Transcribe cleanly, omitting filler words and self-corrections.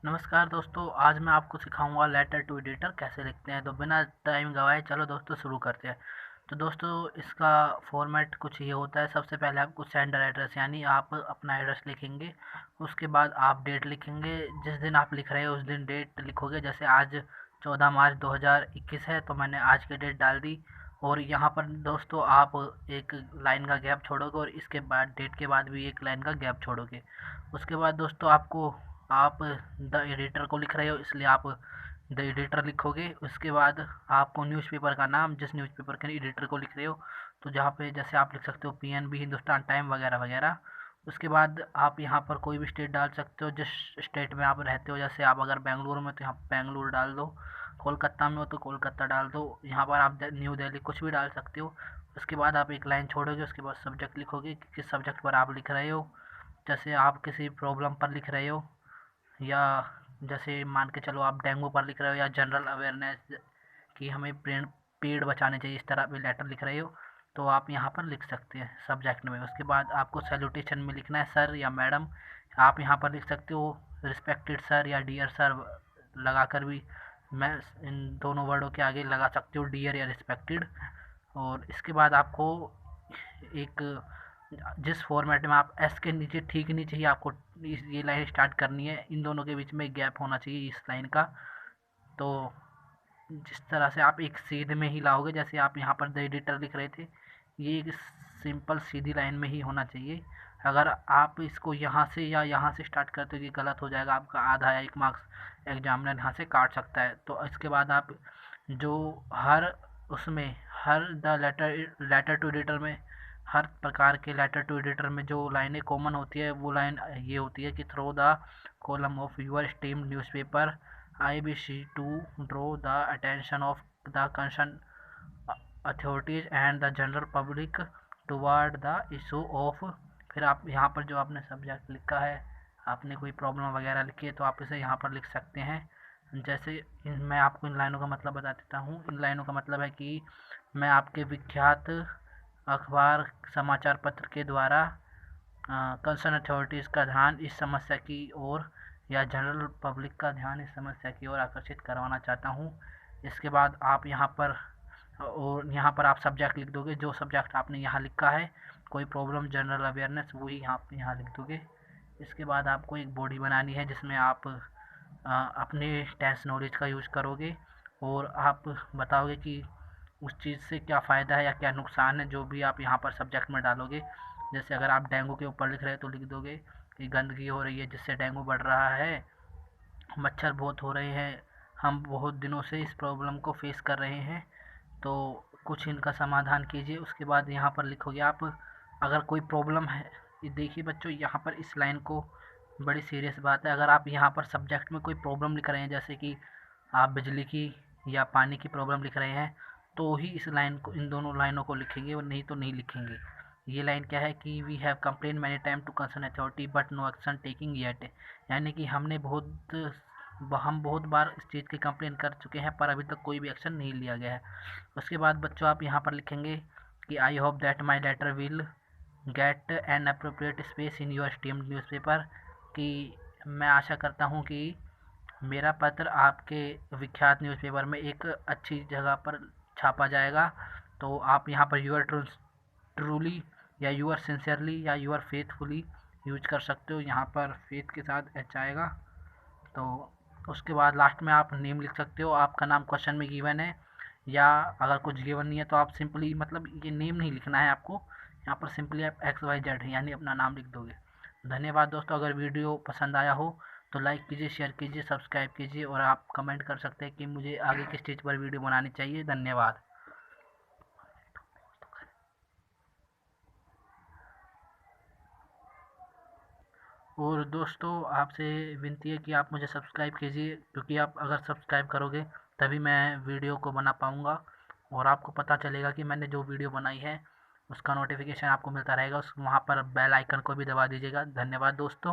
नमस्कार दोस्तों, आज मैं आपको सिखाऊंगा लेटर टू एडिटर कैसे लिखते हैं। तो बिना टाइम गवाए चलो दोस्तों शुरू करते हैं। तो दोस्तों इसका फॉर्मेट कुछ ये होता है। सबसे पहले आपको सेंडर एड्रेस यानी आप अपना एड्रेस लिखेंगे। उसके बाद आप डेट लिखेंगे, जिस दिन आप लिख रहे हो उस दिन डेट लिखोगे। जैसे आज 14 मार्च 2021 है तो मैंने आज की डेट डाल दी। और यहाँ पर दोस्तों आप एक लाइन का गैप छोड़ोगे और इसके बाद डेट के बाद भी एक लाइन का गैप छोड़ोगे। उसके बाद दोस्तों आप द एडिटर को लिख रहे हो इसलिए आप द एडिटर लिखोगे। उसके बाद आपको न्यूज़पेपर का नाम, जिस न्यूज़पेपर के एडिटर को लिख रहे हो, तो जहाँ पे जैसे आप लिख सकते हो पीएनबी, हिंदुस्तान टाइम वगैरह वगैरह। उसके बाद आप यहाँ पर कोई भी स्टेट डाल सकते हो, जिस स्टेट में आप रहते हो। जैसे आप अगर बेंगलुरु में तो यहाँ बेंगलुरु डाल दो, कोलकाता में हो तो कोलकाता डाल दो। यहाँ पर आप न्यू दिल्ली कुछ भी डाल सकते हो। उसके बाद आप एक लाइन छोड़ोगे, उसके बाद सब्जेक्ट लिखोगे कि किस सब्जेक्ट पर आप लिख रहे हो। जैसे आप किसी प्रॉब्लम पर लिख रहे हो, या जैसे मान के चलो आप डेंगू पर लिख रहे हो, या जनरल अवेयरनेस कि हमें पेड़ बचाने चाहिए, इस तरह भी लेटर लिख रहे हो तो आप यहाँ पर लिख सकते हैं सब्जेक्ट में। उसके बाद आपको सैल्यूटेशन में लिखना है सर या मैडम। आप यहाँ पर लिख सकते हो रिस्पेक्टेड सर या डियर सर लगाकर भी। मैं इन दोनों वर्डों के आगे लगा सकते हो डियर या रिस्पेक्टेड। और इसके बाद आपको एक, जिस फॉर्मेट में आप एस के नीचे ठीक नीचे ही आपको ये लाइन स्टार्ट करनी है, इन दोनों के बीच में गैप होना चाहिए इस लाइन का। तो जिस तरह से आप एक सीध में ही लाओगे, जैसे आप यहाँ पर द एडिटर लिख रहे थे, ये एक सिंपल सीधी लाइन में ही होना चाहिए। अगर आप इसको यहाँ से या यहाँ से स्टार्ट करते हो ये गलत हो जाएगा, आपका आधा या 1 मार्क्स एग्जामिनर यहाँ से काट सकता है। तो इसके बाद आप जो हर उसमें हर द लेटर टू एडिटर में, हर प्रकार के लेटर टू एडिटर में जो लाइनें कॉमन होती है वो लाइन ये होती है कि through the column of your esteemed newspaper IBC to draw the attention of the concerned authorities and the general public toward the issue of। फिर आप यहाँ पर जो आपने सब्जेक्ट लिखा है, आपने कोई प्रॉब्लम वगैरह लिखी है तो आप इसे यहाँ पर लिख सकते हैं। जैसे मैं आपको इन लाइनों का मतलब बता देता हूँ। इन लाइनों का मतलब है कि मैं आपके विख्यात अखबार समाचार पत्र के द्वारा कंसर्न अथॉरिटीज़ का ध्यान इस समस्या की ओर, या जनरल पब्लिक का ध्यान इस समस्या की ओर आकर्षित करवाना चाहता हूँ। इसके बाद आप यहाँ पर आप सब्जेक्ट लिख दोगे, जो सब्जेक्ट आपने यहाँ लिखा है, कोई प्रॉब्लम जनरल अवेयरनेस, वही यहाँ लिख दोगे। इसके बाद आपको एक बॉडी बनानी है जिसमें आप अपने टेंस नॉलेज का यूज़ करोगे और आप बताओगे कि उस चीज़ से क्या फ़ायदा है या क्या नुकसान है, जो भी आप यहाँ पर सब्जेक्ट में डालोगे। जैसे अगर आप डेंगू के ऊपर लिख रहे हैं तो लिख दोगे कि गंदगी हो रही है जिससे डेंगू बढ़ रहा है, मच्छर बहुत हो रहे हैं, हम बहुत दिनों से इस प्रॉब्लम को फेस कर रहे हैं, तो कुछ इनका समाधान कीजिए। उसके बाद यहाँ पर लिखोगे आप अगर कोई प्रॉब्लम है। ये देखिए बच्चों, यहाँ पर इस लाइन को, बड़ी सीरियस बात है, अगर आप यहाँ पर सब्जेक्ट में कोई प्रॉब्लम लिख रहे हैं, जैसे कि आप बिजली की या पानी की प्रॉब्लम लिख रहे हैं, तो ही इस लाइन को, इन दोनों लाइनों को लिखेंगे, और नहीं तो नहीं लिखेंगे। ये लाइन क्या है कि we have complain many time to concern authority but no action taking yet. यानी कि हम बहुत बार इस चीज़ की कंप्लेन कर चुके हैं पर अभी तक कोई भी एक्शन नहीं लिया गया है। उसके बाद बच्चों आप यहाँ पर लिखेंगे कि I hope that my letter will get an appropriate space in your esteemed newspaper, कि मैं आशा करता हूँ कि मेरा पत्र आपके विख्यात न्यूज़पेपर में एक अच्छी जगह पर छापा जाएगा। तो आप यहाँ पर यूर ट्रूली या यूर सिंसियरली या यूर फेथफुली यूज कर सकते हो। यहाँ पर फेथ के साथ एच आएगा। तो उसके बाद लास्ट में आप नेम लिख सकते हो, आपका नाम क्वेश्चन में गिवन है, या अगर कुछ गिवन नहीं है तो आप सिंपली, मतलब ये नेम नहीं लिखना है आपको, यहाँ पर सिंपली आप XYZ यानी अपना नाम लिख दोगे। धन्यवाद दोस्तों। अगर वीडियो पसंद आया हो तो लाइक कीजिए, शेयर कीजिए, सब्सक्राइब कीजिए, और आप कमेंट कर सकते हैं कि मुझे आगे किस चीज़ पर वीडियो बनानी चाहिए। धन्यवाद। और दोस्तों आपसे विनती है कि आप मुझे सब्सक्राइब कीजिए, क्योंकि आप अगर सब्सक्राइब करोगे तभी मैं वीडियो को बना पाऊँगा और आपको पता चलेगा कि मैंने जो वीडियो बनाई है उसका नोटिफिकेशन आपको मिलता रहेगा। वहाँ पर बेल आइकन को भी दबा दीजिएगा। धन्यवाद दोस्तों।